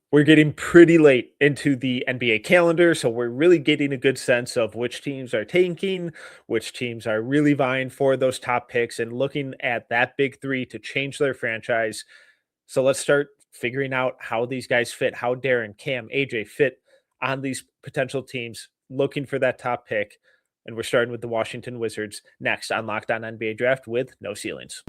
We're getting pretty late into the NBA calendar, so we're really getting a good sense of which teams are tanking, which teams are really vying for those top picks, and looking at that big three to change their franchise. So let's start figuring out how these guys fit, how Darren, Cam, AJ fit on these potential teams, looking for that top pick. And we're starting with the Washington Wizards next on Locked On NBA Draft with no ceilings.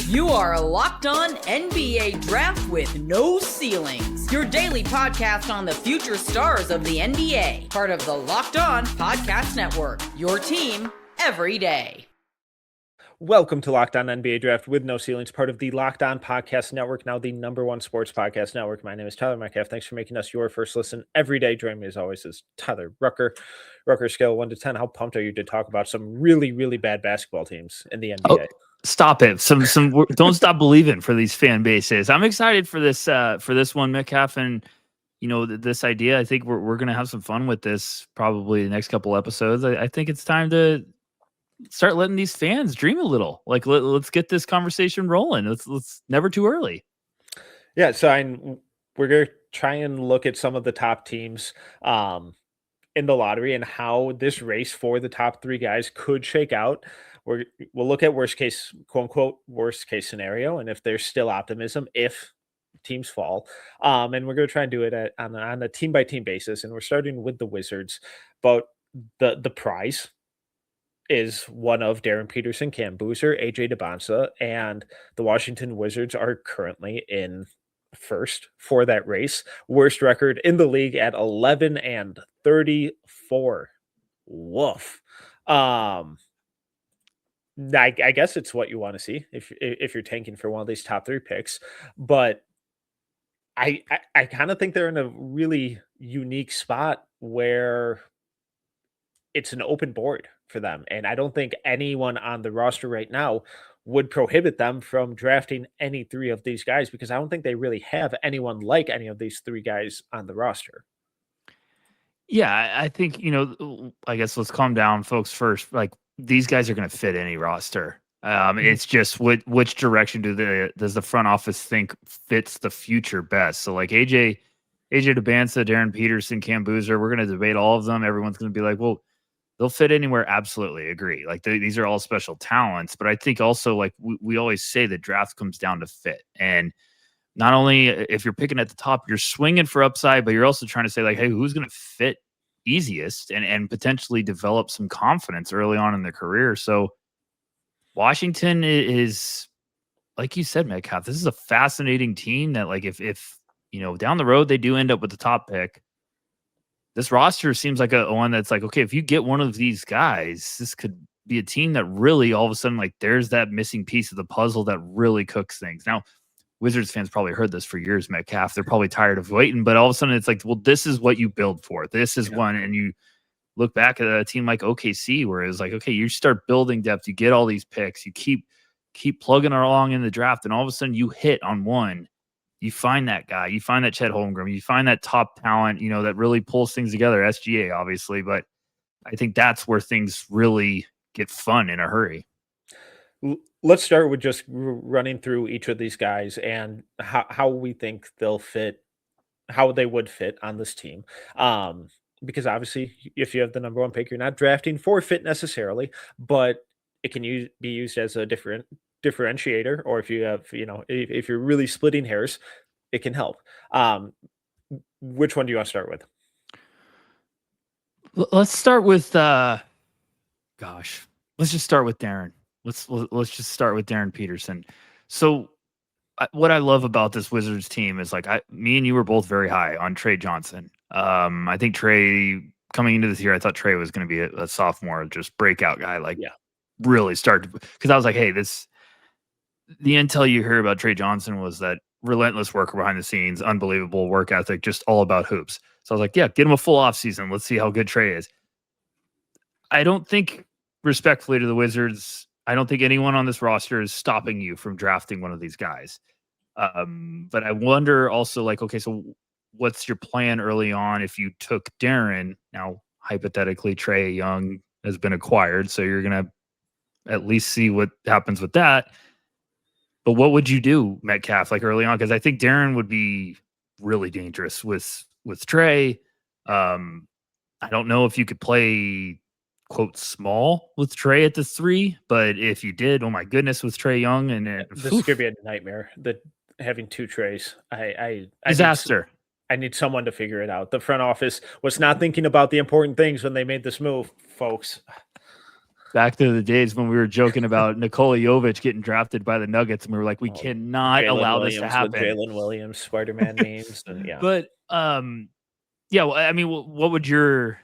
You are Locked On NBA Draft with no ceilings. Your daily podcast on the future stars of the NBA. Part of the Locked On Podcast Network. Your team every day. Welcome to Locked On NBA Draft with no ceilings, part of the Locked On Podcast Network, now the #1 sports podcast network. My name is Tyler Metcalf. Thanks for making us your first listen every day. Joining me as always is Tyler Rucker. Rucker, scale 1 to 10. How pumped are you to talk about some really, really bad basketball teams in the NBA? Oh, stop it. Some don't stop believing for these fan bases. I'm excited for this one, Metcalf, and this idea. I think we're gonna have some fun with this probably the next couple episodes. I think it's time to start letting these fans dream a little. Like let's get this conversation rolling. Let's never too early. Yeah, so we're gonna try and look at some of the top teams in the lottery and how this race for the top three guys could shake out. We'll look at worst case, quote unquote, worst case scenario, and if there's still optimism if teams fall. And we're going to try and do it on a team by team basis. And we're starting with the Wizards, but the prize is one of Darryn Peterson, Cam Boozer, AJ Dybantsa, and the Washington Wizards are currently in first for that race. Worst record in the league at 11-34. Woof. I guess it's what you want to see if you're tanking for one of these top three picks, but I kind of think they're in a really unique spot where it's an open board for them, and I don't think anyone on the roster right now would prohibit them from drafting any three of these guys because I don't think they really have anyone like any of these three guys on the roster. Yeah, I think I guess let's calm down, folks. First, like these guys are going to fit any roster. It's just which direction does the front office think fits the future best? So like AJ Dybantsa, Darryn Peterson, Cam Boozer, we're going to debate all of them. Everyone's going to be like, well, they'll fit anywhere. Absolutely agree. Like these are all special talents, but I think also like we always say the draft comes down to fit. And not only if you're picking at the top, you're swinging for upside, but you're also trying to say like, hey, who's going to fit easiest and potentially develop some confidence early on in their career. So Washington is, like you said, Metcalf, this is a fascinating team that like if down the road they do end up with the top pick, this roster seems like a one that's like, okay, if you get one of these guys, this could be a team that really all of a sudden like there's that missing piece of the puzzle that really cooks things. Now, Wizards fans probably heard this for years, Metcalf. They're probably tired of waiting, but all of a sudden it's like, well, this is what you build for. This is one. And you look back at a team like OKC where it's like, okay, you start building depth, you get all these picks, you keep plugging along in the draft, and all of a sudden you hit on one. You find that guy, you find that Chet Holmgren, you find that top talent, that really pulls things together. SGA, obviously, but I think that's where things really get fun in a hurry. Let's start with just running through each of these guys and how we think they'll fit, how they would fit on this team. Because obviously, if you have the #1 pick, you're not drafting for fit necessarily, but it can be used as a differentiator, or if you have, if you're really splitting hairs, it can help. Which one do you want to start with? Let's start with, let's just start with Darryn. Let's just start with Darryn Peterson. So what I love about this Wizards team is like me and you were both very high on Trey Johnson. I think Trey coming into this year, I thought Trey was going to be a sophomore, just breakout guy, really start because I was like, hey, the intel you hear about Trey Johnson was that relentless worker behind the scenes, unbelievable work ethic, just all about hoops. So I was like, yeah, get him a full off season. Let's see how good Trey is. I don't think, respectfully to the Wizards, I don't think anyone on this roster is stopping you from drafting one of these guys. But I wonder also, like, okay, so what's your plan early on if you took Darryn? Now, hypothetically, Trey Young has been acquired, so you're going to at least see what happens with that. But what would you do, Metcalf, like early on? Because I think Darryn would be really dangerous with Trey. I don't know if you could play quote small with Trey at the 3, but if you did, oh my goodness, with Trey Young and this could be a nightmare. That having 2 Treys, I disaster. I need someone to figure it out. The front office was not thinking about the important things when they made this move, folks. Back to the days when we were joking about Nikola Jovic getting drafted by the Nuggets, and we were like, we cannot allow this to happen. Jalen Williams, Spider-Man memes, and yeah. But yeah. Well, I mean, what would your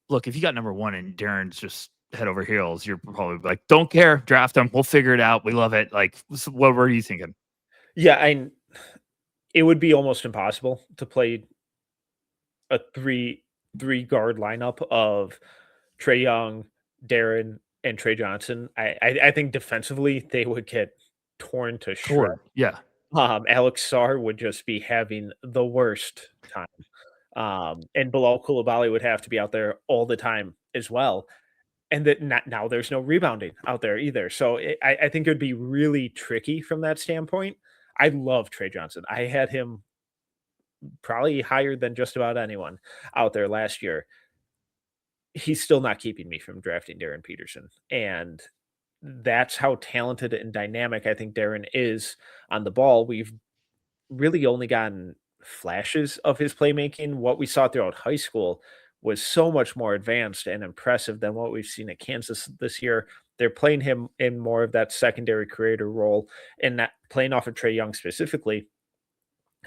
look if you got number 1 and Darren's just head over heels? You're probably like, don't care, draft him. We'll figure it out. We love it. Like, what were you thinking? Yeah, it would be almost impossible to play a three guard lineup of Trey Young, Darryn, and Trey Johnson. I think defensively they would get torn to shreds. Yeah. Alex Sarr would just be having the worst time. And Bilal Coulibaly would have to be out there all the time as well. And that now there's no rebounding out there either. So I think it would be really tricky from that standpoint. I love Trey Johnson. I had him probably higher than just about anyone out there last year. He's still not keeping me from drafting Darryn Peterson. And that's how talented and dynamic I think Darryn is on the ball. We've really only gotten flashes of his playmaking. What we saw throughout high school was so much more advanced and impressive than what we've seen at Kansas this year. They're playing him in more of that secondary creator role, and that playing off of Trey Young specifically,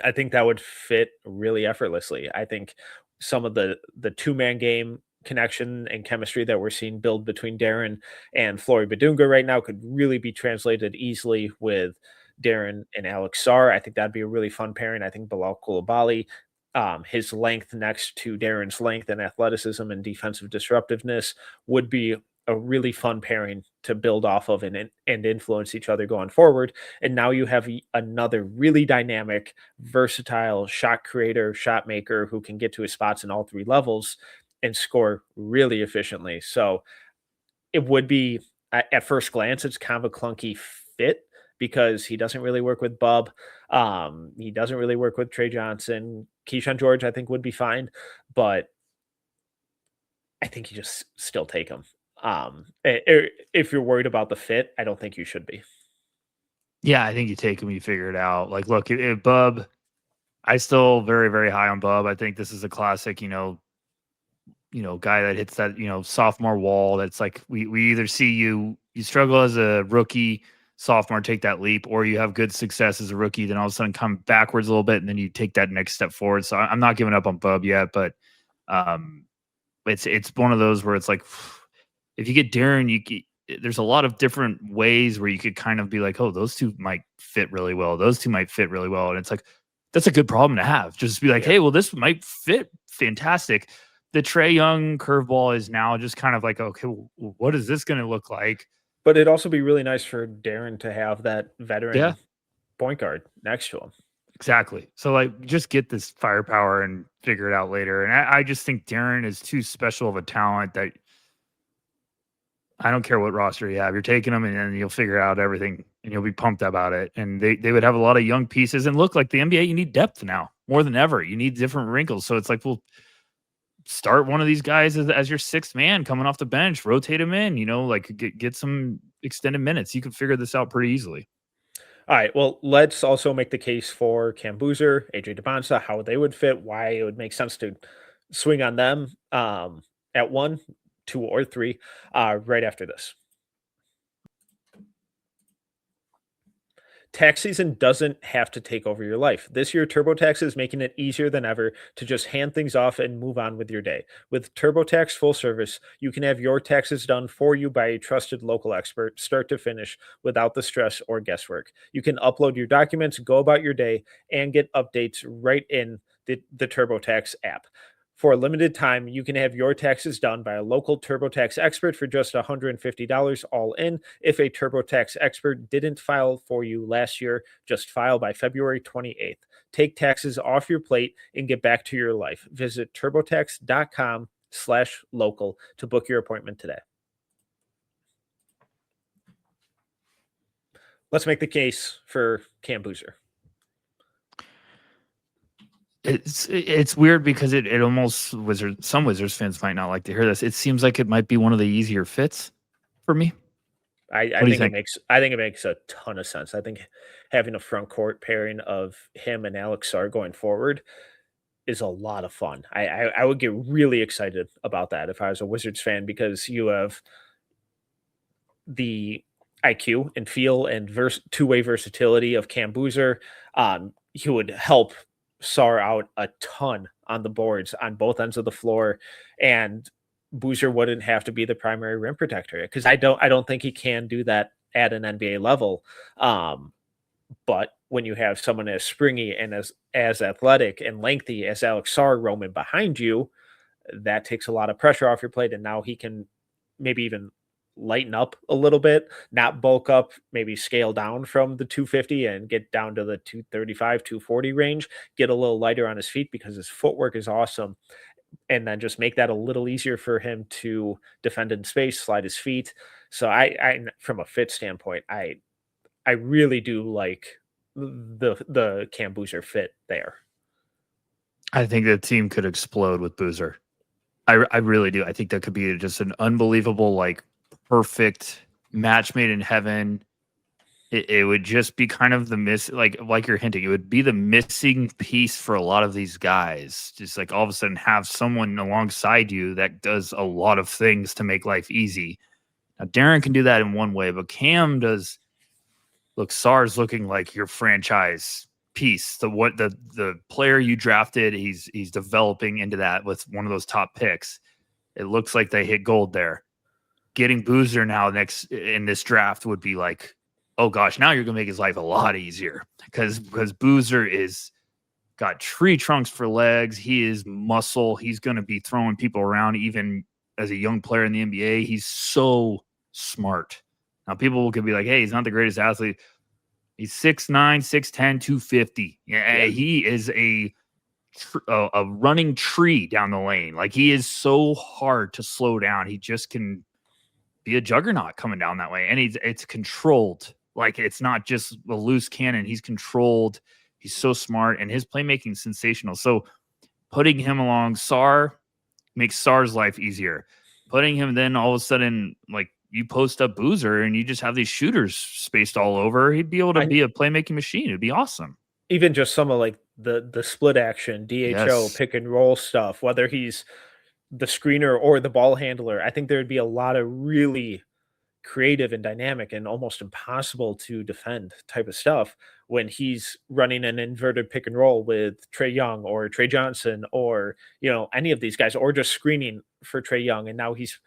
I think that would fit really effortlessly. I think some of the 2-man game connection and chemistry that we're seeing build between Darryn and Flory Badunga right now could really be translated easily with Darryn and Alex Sarr. I think that'd be a really fun pairing. I think Bilal Coulibaly, his length next to Darren's length and athleticism and defensive disruptiveness would be a really fun pairing to build off of and influence each other going forward. And now you have another really dynamic, versatile shot creator, shot maker who can get to his spots in all 3 levels and score really efficiently. So it would be, at first glance, it's kind of a clunky fit because he doesn't really work with Bub. He doesn't really work with Trey Johnson. Keyshawn George, I think, would be fine, but I think you just still take him. If you're worried about the fit, I don't think you should be. Yeah, I think you take him, you figure it out. Like, look, if Bub, I still very, very high on Bub. I think this is a classic, guy that hits that, sophomore wall. That's like, we either see you struggle as a rookie, sophomore, take that leap, or you have good success as a rookie, then all of a sudden come backwards a little bit, and then you take that next step forward. So I'm not giving up on Bub yet, but it's one of those where it's like, if you get Darryn, there's a lot of different ways where you could kind of be like, oh, those 2 might fit really well. Those 2 might fit really well. And it's like, that's a good problem to have. Just be like, hey, well, this might fit fantastic. The Trey Young curveball is now just kind of like, okay, well, what is this going to look like? But it'd also be really nice for Darryn to have that veteran point guard next to him. Exactly. So, like, just get this firepower and figure it out later. And I just think Darryn is too special of a talent that I don't care what roster you have. You're taking them, and then you'll figure out everything, and you'll be pumped about it. And they would have a lot of young pieces. And look, like the NBA, you need depth now more than ever. You need different wrinkles. So it's like, well, start one of these guys as your 6th man coming off the bench, rotate him in, like get some extended minutes. You can figure this out pretty easily. All right. Well, let's also make the case for Cam Boozer, AJ Dybantsa, how they would fit, why it would make sense to swing on them at 1, 2, or 3 right after this. Tax season doesn't have to take over your life. This year, TurboTax is making it easier than ever to just hand things off and move on with your day. With TurboTax full service, you can have your taxes done for you by a trusted local expert, start to finish, without the stress or guesswork. You can upload your documents, go about your day, and get updates right in the TurboTax app. For a limited time, you can have your taxes done by a local TurboTax expert for just $150 all in. If a TurboTax expert didn't file for you last year, just file by February 28th. Take taxes off your plate and get back to your life. Visit turbotax.com/local to book your appointment today. Let's make the case for Cam Boozer. It's weird because it almost some Wizards fans might not like to hear this. It seems like it might be one of the easier fits for me. I What do you think think? it makes a ton of sense. I think having a front court pairing of him and Alex Sarr going forward is a lot of fun. I would get really excited about that if I was a Wizards fan, because you have the IQ and feel and two-way versatility of Cam Boozer. He would help Sarr out a ton on the boards on both ends of the floor, and Boozer wouldn't have to be the primary rim protector, because I don't think he can do that at an NBA level. But when you have someone as springy and as athletic and lengthy as Alex Sarr roaming behind you, that takes a lot of pressure off your plate, and now he can maybe even lighten up a little bit, not bulk up, maybe scale down from the 250 and get down to the 235, 240 range, get a little lighter on his feet because his footwork is awesome, and then just make that a little easier for him to defend in space, slide his feet. So I from a fit standpoint, I really do like the Cam Boozer fit there. I think the team could explode with Boozer. I really do. I think that could be just an unbelievable, like, perfect match made in heaven. It would just be kind of the like you're hinting, it would be the missing piece for a lot of these guys. Just like all of a sudden have someone alongside you that does a lot of things to make life easy. Now, Darryn can do that in one way, but Cam does. Look, Sarr's looking like your franchise piece. The player you drafted, he's developing into that with one of those top picks. It looks like they hit gold there. Getting Boozer now next in this draft would be like, oh gosh, now you're gonna make his life a lot easier, because Boozer is got tree trunks for legs. He is muscle. He's gonna be throwing people around even as a young player in the NBA. He's so smart. Now, people could be like, hey, he's not the greatest athlete. He's 6'9", 6'10", 250. Yeah, he is a running tree down the lane. Like, he is so hard to slow down. He just can be a juggernaut coming down that way. And it's controlled. Like, it's not just a loose cannon. He's controlled. He's so smart. And his playmaking is sensational. So putting him along Sarr makes Sarr's life easier. Putting him then all of a sudden, like, you post up Boozer and you just have these shooters spaced all over, he'd be able to be a playmaking machine. It'd be awesome. Even just some of like the split action, DHO, pick and roll stuff, whether he's the screener or the ball handler, I think there would be a lot of really creative and dynamic and almost impossible to defend type of stuff when he's running an inverted pick and roll with Trae Young or Trey Johnson or, any of these guys, or just screening for Trae Young. And now he's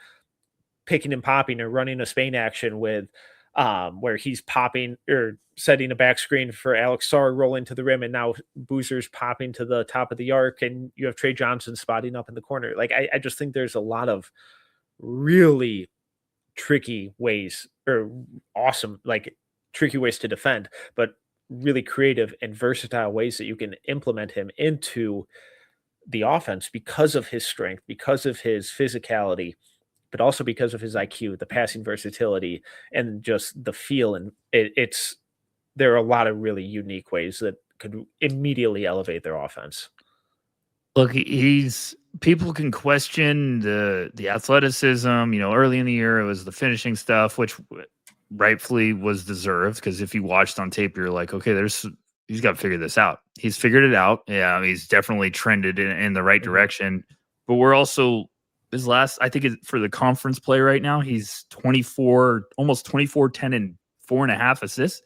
picking and popping or running a Spain action with where he's popping or setting a back screen for Alex Sarr rolling to the rim, and now Boozer's popping to the top of the arc, and you have Trey Johnson spotting up in the corner. Like, I just think there's a lot of really tricky ways, or awesome, like, tricky ways to defend, but really creative and versatile ways that you can implement him into the offense because of his strength, because of his physicality, but also because of his IQ, the passing versatility, and just the feel. And there are a lot of really unique ways that could immediately elevate their offense. Look, people can question the athleticism. Early in the year, it was the finishing stuff, which rightfully was deserved, because if you watched on tape, you're like, okay, he's got to figure this out. He's figured it out. Yeah, he's definitely trended in the right direction. But we're also, his last, I think for the conference play right now, he's 24, almost 24, 10, and 4.5 assists.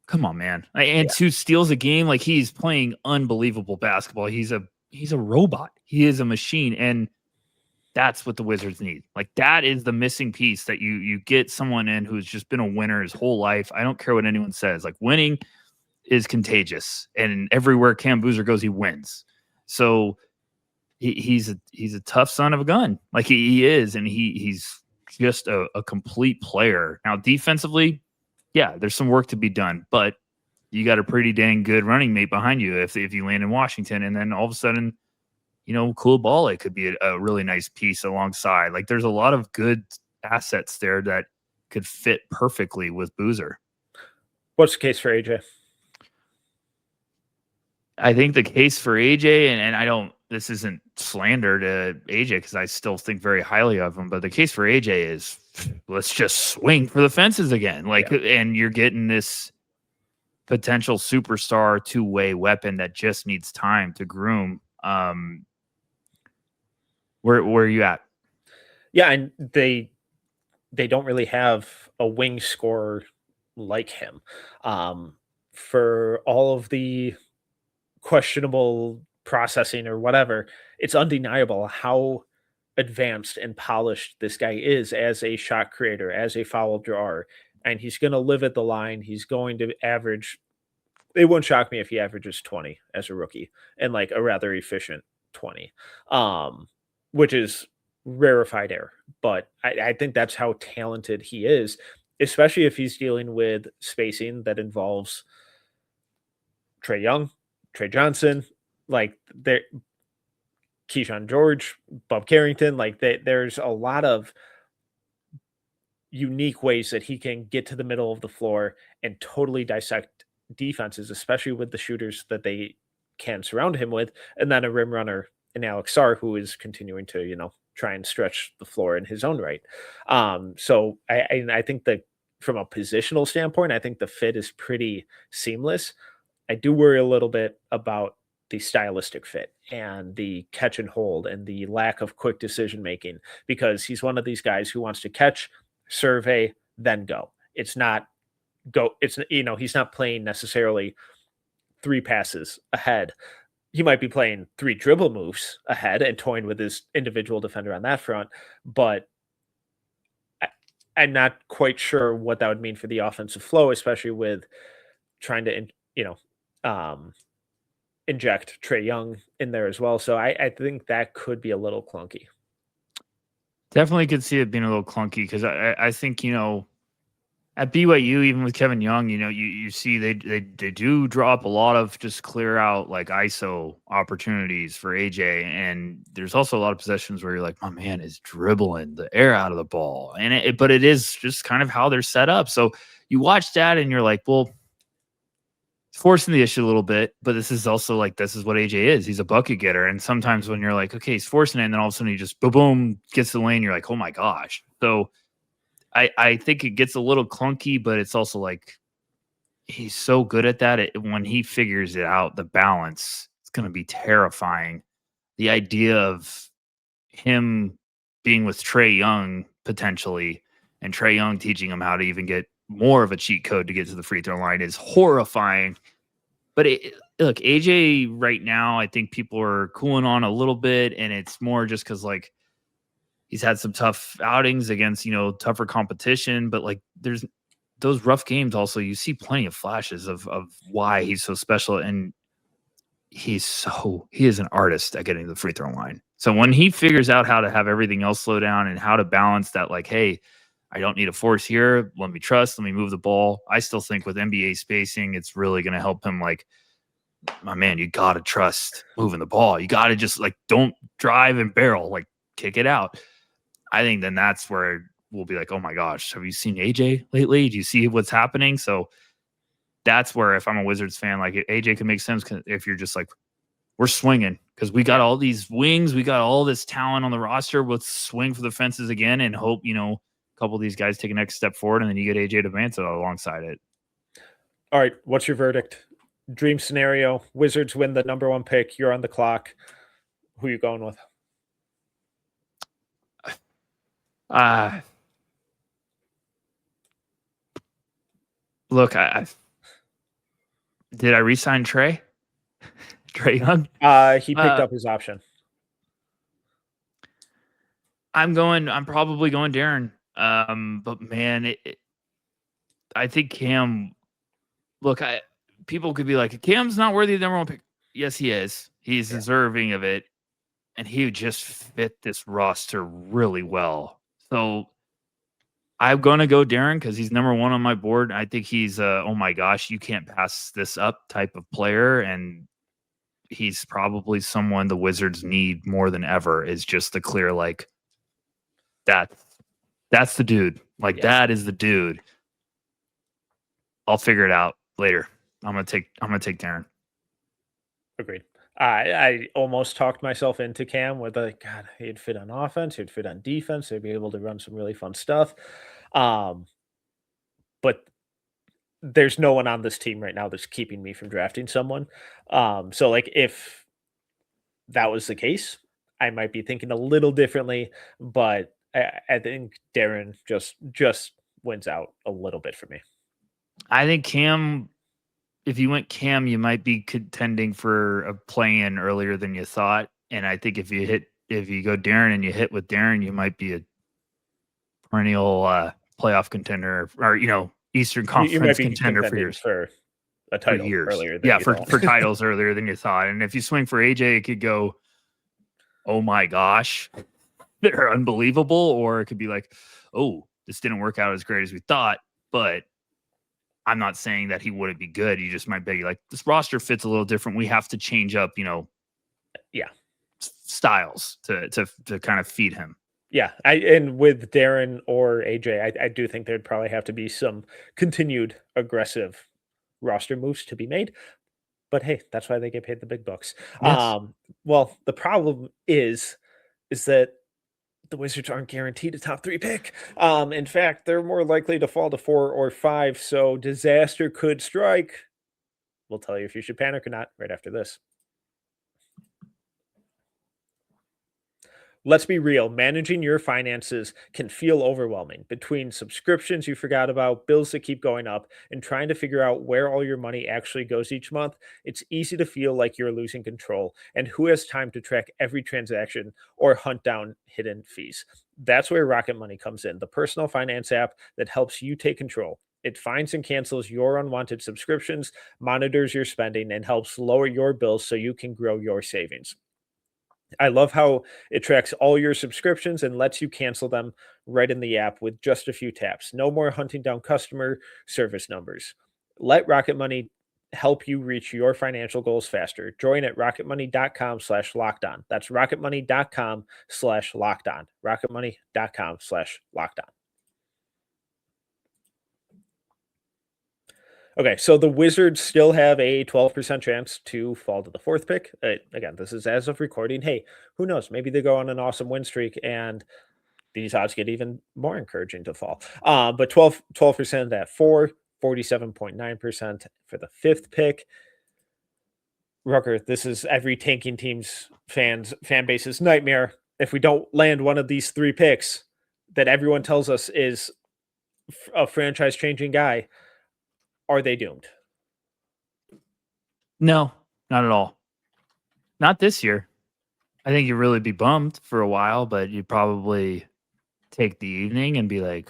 Come on, man. And 2 steals a game. Like, he's playing unbelievable basketball. He's a robot. He is a machine. And that's what the Wizards need. Like, that is the missing piece, that you get someone in who's just been a winner his whole life. I don't care what anyone says. Like, winning is contagious. And everywhere Cam Boozer goes, he wins. So he's a tough son of a gun. Like, he is. And he's just a complete player. Now, defensively, yeah, there's some work to be done, but you got a pretty dang good running mate behind you if you land in Washington, and then all of a sudden, Coulibaly could be a really nice piece alongside. Like, there's a lot of good assets there that could fit perfectly with Boozer. What's the case for AJ? I think the case for AJ, and I don't, this isn't slander to AJ because I still think very highly of him, but the case for AJ is let's just swing for the fences again. And you're getting this potential superstar two-way weapon that just needs time to groom. Where are you at? Yeah, and they don't really have a wing scorer like him. For all of the questionable processing or whatever, it's undeniable how advanced and polished this guy is as a shot creator, as a foul drawer. And he's going to live at the line. He's going to average, it wouldn't shock me if he averages 20 as a rookie and like a rather efficient 20, which is rarefied air. But I think that's how talented he is, especially if he's dealing with spacing that involves Trae Young, Trey Johnson, like there, Keyshawn George, Bob Carrington. Like there's a lot of unique ways that he can get to the middle of the floor and totally dissect defenses, especially with the shooters that they can surround him with, and then a rim runner in Alex Sarr, who is continuing to, try and stretch the floor in his own right. So I think that from a positional standpoint, I think the fit is pretty seamless. I do worry a little bit about the stylistic fit and the catch and hold and the lack of quick decision making, because he's one of these guys who wants to catch, survey, then go. It's not go. It's, he's not playing necessarily 3 passes ahead. He might be playing 3 dribble moves ahead and toying with his individual defender on that front, but I'm not quite sure what that would mean for the offensive flow, especially with trying to, inject Trae Young in there as well. So I think that could be a little clunky. Definitely could see it being a little clunky because I think, at BYU, even with Kevin Young, you see they do drop a lot of just clear out like ISO opportunities for AJ. And there's also a lot of possessions where you're like, my man is dribbling the air out of the ball. But it is just kind of how they're set up. So you watch that and you're like, well, forcing the issue a little bit, but this is also like, this is what AJ is. He's a bucket getter. And sometimes when you're like, okay, he's forcing it, and then all of a sudden he just boom, gets to the lane. You're like, oh my gosh. So I think it gets a little clunky, but it's also like, he's so good at that. When he figures it out, the balance, it's going to be terrifying. The idea of him being with Trae Young potentially, and Trae Young teaching him how to even get more of a cheat code to get to the free throw line is horrifying. But look, AJ right now, I think people are cooling on a little bit, and it's more just because like he's had some tough outings against, tougher competition, but like there's those rough games also, you see plenty of flashes of why he's so special. And he is an artist at getting to the free throw line. So when he figures out how to have everything else slow down and how to balance that, like, hey, I don't need a force here. Let me move the ball. I still think with NBA spacing, it's really going to help him. Like, my man, you got to trust moving the ball. You got to just like, don't drive and barrel, like kick it out. I think then that's where we'll be like, oh my gosh, have you seen AJ lately? Do you see what's happening? So that's where, if I'm a Wizards fan, like AJ can make sense if you're just like, we're swinging because we got all these wings, we got all this talent on the roster. Let's swing for the fences again and hope, a couple of these guys take a next step forward, and then you get AJ Dybantsa alongside it. All right, what's your verdict? Dream scenario: Wizards win the number 1 pick. You're on the clock. Who are you going with? Look, did I re-sign Trae Young? He picked up his option. I'm probably going Darryn. But man, I think Cam. Look, people could be like, Cam's not worthy of the number 1 pick. Yes, he is. He's deserving of it, and he would just fit this roster really well. So I'm gonna go Darryn because he's number 1 on my board. I think he's oh my gosh, you can't pass this up type of player, and he's probably someone the Wizards need more than ever. Is just the clear like that's the dude. Like that is the dude. I'll figure it out later. I'm gonna take Darryn. Agreed. I almost talked myself into Cam with God, he'd fit on offense, he'd fit on defense, they'd be able to run some really fun stuff. But there's no one on this team right now that's keeping me from drafting someone. So like if that was the case, I might be thinking a little differently, but I think Darryn just wins out a little bit for me. I think Cam, if you went Cam, you might be contending for a play-in earlier than you thought. And I think if you go Darryn and you hit with Darryn, you might be a perennial playoff contender, or Eastern Conference You might be contender for years. For a title earlier than you thought. for titles earlier than you thought. And if you swing for AJ, it could go, oh my gosh, they're unbelievable, or it could be like, oh, this didn't work out as great as we thought. But I'm not saying that he wouldn't be good. You just might be like, this roster fits a little different. We have to change up, styles to kind of feed him. Yeah, and with Darryn or AJ, I do think there'd probably have to be some continued aggressive roster moves to be made. But hey, that's why they get paid the big bucks. Yes. Well, the problem is that the Wizards aren't guaranteed a top 3 pick. In fact, they're more likely to fall to 4 or 5, so disaster could strike. We'll tell you if you should panic or not right after this. Let's be real, managing your finances can feel overwhelming. Between subscriptions you forgot about, bills that keep going up, and trying to figure out where all your money actually goes each month, it's easy to feel like you're losing control. And who has time to track every transaction or hunt down hidden fees? That's where Rocket Money comes in, the personal finance app that helps you take control. It finds and cancels your unwanted subscriptions, monitors your spending, and helps lower your bills so you can grow your savings. I love how it tracks all your subscriptions and lets you cancel them right in the app with just a few taps. No more hunting down customer service numbers. Let Rocket Money help you reach your financial goals faster. Join at rocketmoney.com/lockedon. That's rocketmoney.com/lockedon. rocketmoney.com/lockedon. Okay, so the Wizards still have a 12% chance to fall to the 4th pick. Again, this is as of recording. Hey, who knows? Maybe they go on an awesome win streak and these odds get even more encouraging to fall. But 12% at 4, 47.9% for the 5th pick. Rucker, this is every tanking team's fan base's nightmare. If we don't land one of these 3 picks that everyone tells us is a franchise-changing guy, are they doomed? No, not at all. Not this year. I think you'd really be bummed for a while, but you'd probably take the evening and be like,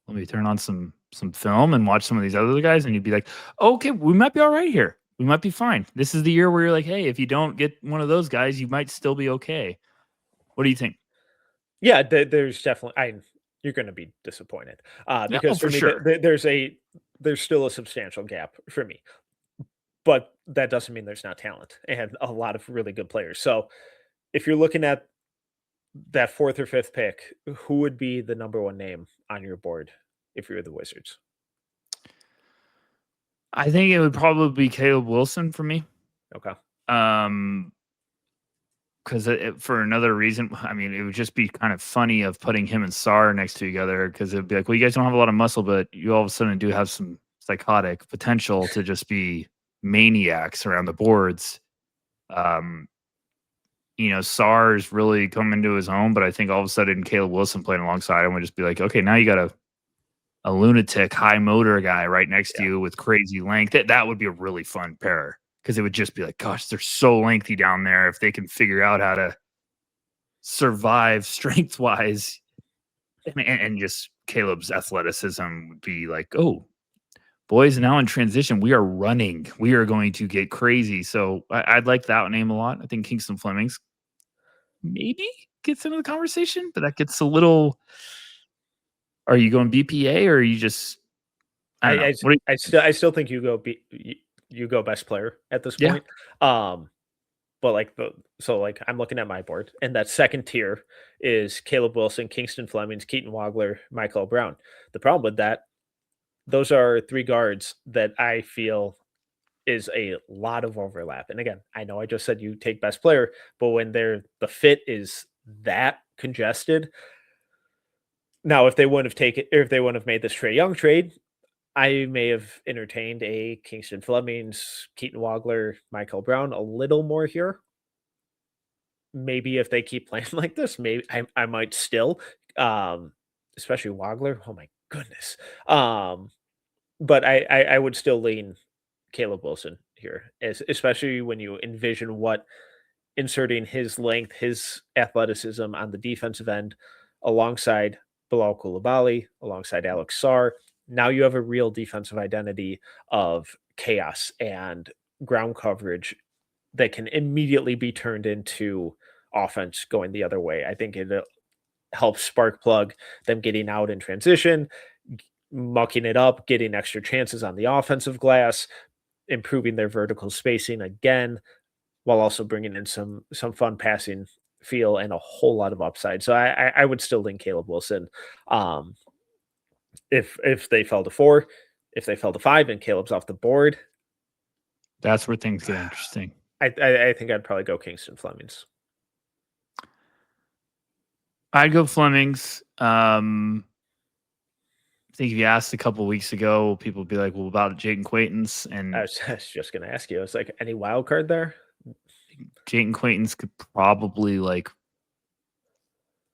let me turn on some film and watch some of these other guys. And you'd be like, okay, we might be all right here. We might be fine. This is the year where you're like, hey, if you don't get one of those guys, you might still be okay. What do you think? Yeah, there's definitely, you're going to be disappointed because for me, sure. there's still a substantial gap for me, but that doesn't mean there's not talent and a lot of really good players. So if you're looking at that 4th or 5th pick, who would be the number 1 name on your board if you're the Wizards? I think it would probably be Caleb Wilson for me. Okay. Because for another reason, I mean, it would just be kind of funny of putting him and Sarr next to each other, because it'd be like, well, you guys don't have a lot of muscle, but you all of a sudden do have some psychotic potential to just be maniacs around the boards. Sarr's really come into his own, but I think all of a sudden Caleb Wilson playing alongside him would just be like, okay, now you got a lunatic high motor guy right next to you with crazy length. That would be a really fun pair. Because it would just be like, gosh, they're so lengthy down there. If they can figure out how to survive strength-wise, and just Caleb's athleticism would be like, oh, boys, now in transition, we are running. We are going to get crazy. So I'd like that name a lot. I think Kingston Fleming's maybe gets into the conversation, but that gets a little. Are you going BPA or are you just? I still think you go best player at this point. But I'm looking at my board, and that second tier is Caleb Wilson, Kingston Flemings, Keaton Wagler, Michael Brown. The problem with that, those are three guards that I feel is a lot of overlap. And again, I know I just said you take best player, but when the fit is that congested, now if they wouldn't have taken, or if they wouldn't have made this Trae Young trade, I may have entertained a Kingston Flemings, Keaton Wagler, Michael Brown a little more here. Maybe if they keep playing like this, maybe I might still, especially Wagler. Oh my goodness. But I would still lean Caleb Wilson here, especially when you envision what inserting his length, his athleticism on the defensive end alongside Bilal Coulibaly, alongside Alex Sarr. Now you have a real defensive identity of chaos and ground coverage that can immediately be turned into offense going the other way. I think it helps spark plug them getting out in transition, mucking it up, getting extra chances on the offensive glass, improving their vertical spacing again, while also bringing in some fun passing feel and a whole lot of upside. So I would still link Caleb Wilson. If they fell to 4, if they fell to 5 and Caleb's off the board, that's where things get interesting. I think I'd probably go Kingston Flemings. I'd go Flemings. I think if you asked a couple of weeks ago, people would be like, well, about Jayden Quaintance. And I was just going to ask you, I was like, any wild card there? Jayden Quaintance could probably like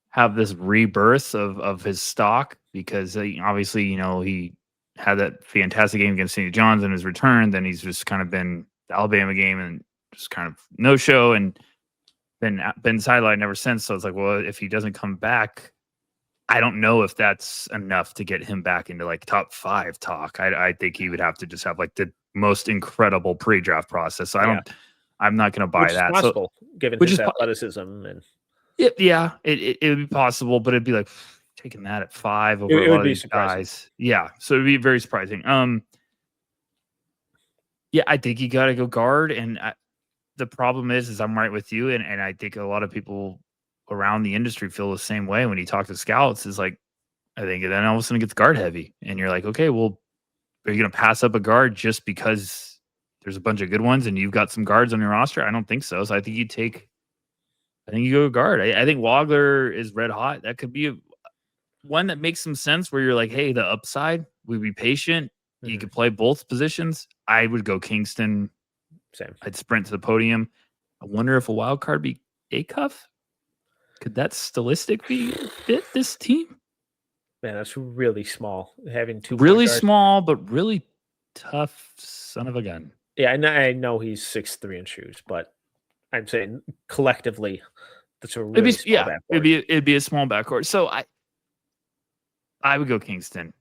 have this rebirth of his stock, because obviously, he had that fantastic game against St. John's in his return. Then he's just kind of been the Alabama game and just kind of no show and been sidelined ever since. So it's like, well, if he doesn't come back, I don't know if that's enough to get him back into like top 5 talk. I think he would have to just have like the most incredible pre-draft process. So I'm not going to buy that. Possible, given his athleticism and it would be possible, but it'd be like taking that at 5 over a lot of these guys. Yeah, so it'd be very surprising. Yeah, I think you got to go guard, and the problem is I'm right with you, and I think a lot of people around the industry feel the same way when you talk to scouts. Is like, I think then all of a sudden it gets guard heavy, and you're like, okay, well, are you going to pass up a guard just because there's a bunch of good ones and you've got some guards on your roster? I don't think so. So I think you go guard. I think Wagler is red hot. That could be one that makes some sense where you're like, hey, the upside, we'd be patient. Mm-hmm. You could play both positions. I would go Kingston. Same. I'd sprint to the podium. I wonder if a wild card be A-Cuff. Could that stylistic fit this team? Man, that's really small. Having 2 really small, but really tough son of a gun. Yeah, I know he's 6'3" in shoes, but I'm saying collectively, that's a really small backcourt. It'd be a small backcourt. So I would go Kingston.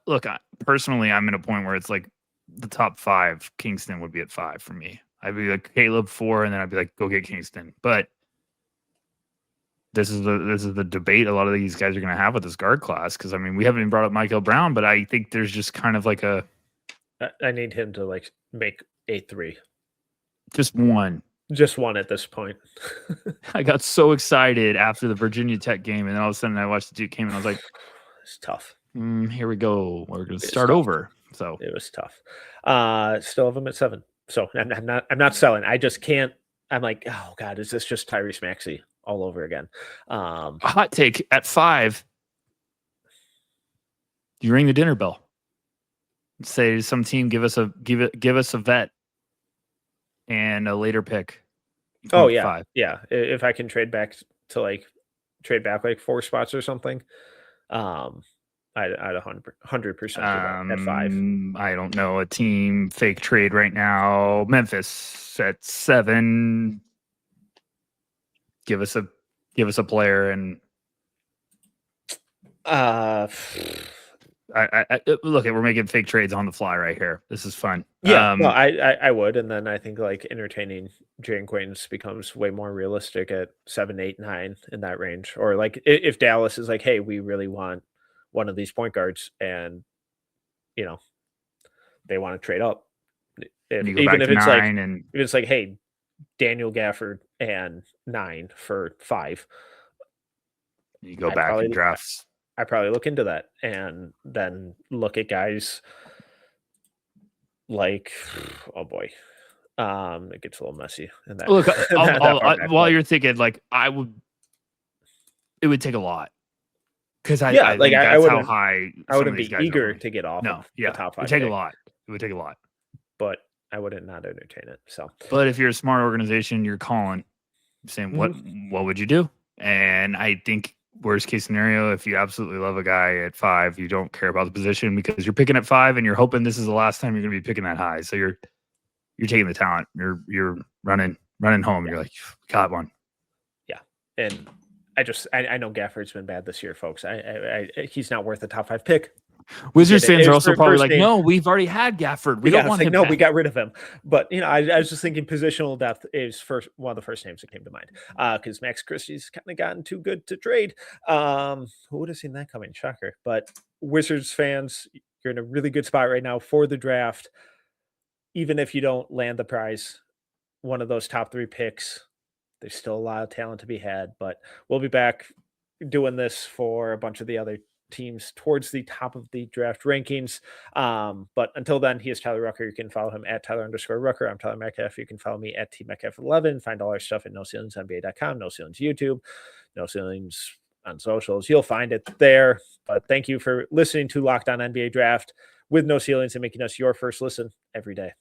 Look, personally, I'm at a point where it's like the top 5. Kingston would be at 5 for me. I'd be like Caleb 4, and then I'd be like, go get Kingston. But this is the debate a lot of these guys are going to have with this guard class, because I mean, we haven't even brought up Michael Brown, but I think there's just kind of like I need him to like make a 3. Just one at this point. I got so excited after the Virginia Tech game, and then all of a sudden I watched the Duke game, and I was like, it's tough. Here we go. We're going to start over. So it was tough. Still have him at 7. So I'm not selling. I just can't. I'm like, oh God, is this just Tyrese Maxey all over again? A hot take at 5. You ring the dinner bell. Say some team give us a vet and a later pick. Oh yeah, 5. Yeah. If I can trade back like 4 spots or something, I'd 100% at 5. I don't know a team fake trade right now. Memphis at 7. Give us a player and look, we're making fake trades on the fly right here. This is fun. Yeah, no, I would, and then I think like entertaining Jayden Quaintance becomes way more realistic at 7, 8, 9 in that range. Or like if Dallas is like, hey, we really want one of these point guards, and they want to trade up. Even if it's like, hey, Daniel Gafford and 9 for 5. You go back and drafts I probably look into that and then look at guys like, oh boy, it gets a little messy. In that, Look, that far back, while but you're thinking, like, it would take a lot. Because yeah, I like think I that's how wouldn't, high I some of wouldn't these be guys are eager going. to get off No, of yeah, the top it would 5 take a pick, lot. It would take a lot. but I wouldn't not entertain it. So, But if you're a smart organization, you're calling, saying, what would you do? And I think worst case scenario, if you absolutely love a guy at 5, you don't care about the position because you're picking at 5 and you're hoping this is the last time you're going to be picking that high. So you're taking the talent. You're running home. Yeah. You're like, got one. Yeah, and I know Gafford's been bad this year, folks. He's not worth a top 5 pick. Wizards fans are also probably first like, name. no, we've already had Gafford. We don't want him. No, back. we got rid of him. But I was just thinking positional depth is one of the first names that came to mind. Because Max Christie's kind of gotten too good to trade. Who would have seen that coming? Shocker. But Wizards fans, you're in a really good spot right now for the draft. Even if you don't land the prize, one of those top 3 picks, there's still a lot of talent to be had. But we'll be back doing this for a bunch of the other teams towards the top of the draft rankings. But until then, he is Tyler Rucker. You can follow him at Tyler_Rucker. I'm Tyler Metcalf. You can follow me at TMetcalf11. Find all our stuff at NoCeilingsNBA.com, No Ceilings YouTube, No Ceilings on socials. You'll find it there. But thank you for listening to Locked On NBA Draft with No Ceilings and making us your first listen every day.